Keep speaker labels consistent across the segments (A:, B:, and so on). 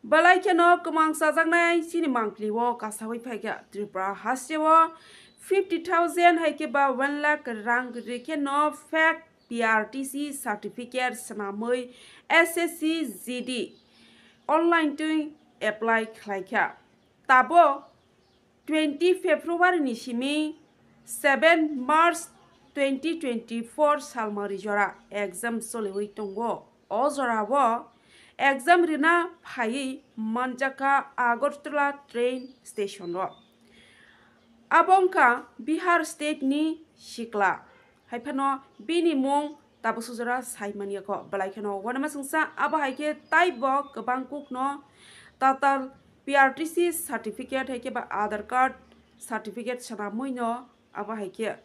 A: balai keno kumang sajangnai sini mangkliwo kasawi phaikya Tripura hasjewo 50,000 haike ba 1 lakh rang rekeno fake PRTC certificate sanamui SSC GD online to apply khlaikya tabo 20 February ni simi 7 March 2024 salmari jora exam soliwi tongo o jora wo exam rina phai manjaka Agartala train station ro abongka Bihar state ni Shikla haifano bini mong tabusujara saimania ko balaikano wanama sungsa aba haike taibo kebangkuk no tatal PRTC certificate haike ba Aadhaar card certificate sanamui no aba haike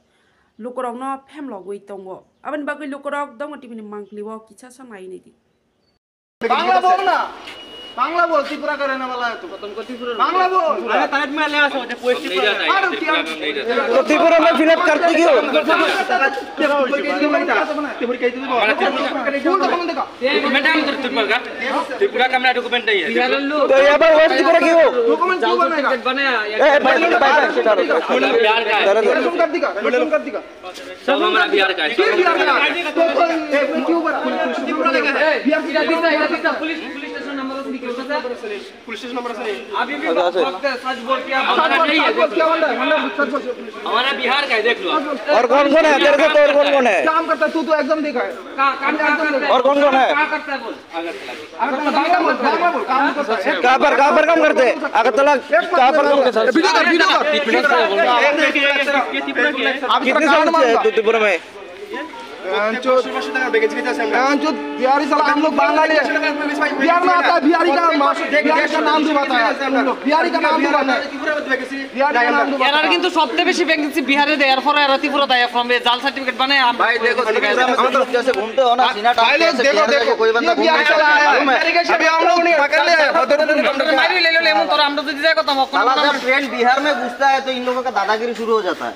A: lukorok no phemlogui tongo aban bagui lukorok dong tibini mangkliwo kicha sanai ni di
B: Bangla बोल ना बांग्ला बोल त्रिपुरा करे ना वाला है तू बांग्ला बोल अरे टाइप में ले आ सकते पोस्ट तो त्रिपुरा में फिलअप करते क्यों त्रिपुरा का मेरा डॉक्यूमेंट नहीं है तो ये बार होस्ट त्रिपुरा क्यों डॉक्यूमेंट क्यों बनाया बिहार का है सब हमारा बिहार का है क्यों police station number police station number से अभी भी सच बोल के हमारा बिहार का है देख लो और कौन कौन है तेरे से तो और कौन कौन है काम करता है तू तो एग्जाम देखा है और कौन कौन है क्या करता है बोल कहां पर काम करते हैं अगरतला कहां पर काम करते हैं आप कितने साल से त्रिपुरा में बिहारी साला हम लोग बांग्लादेश बिहार में आता है बिहारी का नाम भी बताया बिहारी का नाम भी बताया
C: এরার কিন্তু সবচেয়ে বেশি ভ্যাকেন্সি বিহারে দেয় এর পরে ত্রিপুরা দেয় ফ্রম জাল সার্টিফিকেট বানায়
B: भाई देखो हम लोग जैसे घूमते हो ना सीना देखो कोई बंदा घूमने चला है अभी हम लोग नहीं पकड़ ले
C: मारी ले लो लेमन তোরা আমরা যদি যাই কথা
B: साला जब ट्रेन बिहार में घुसता है तो इन लोगों का दादागिरी शुरू हो जाता है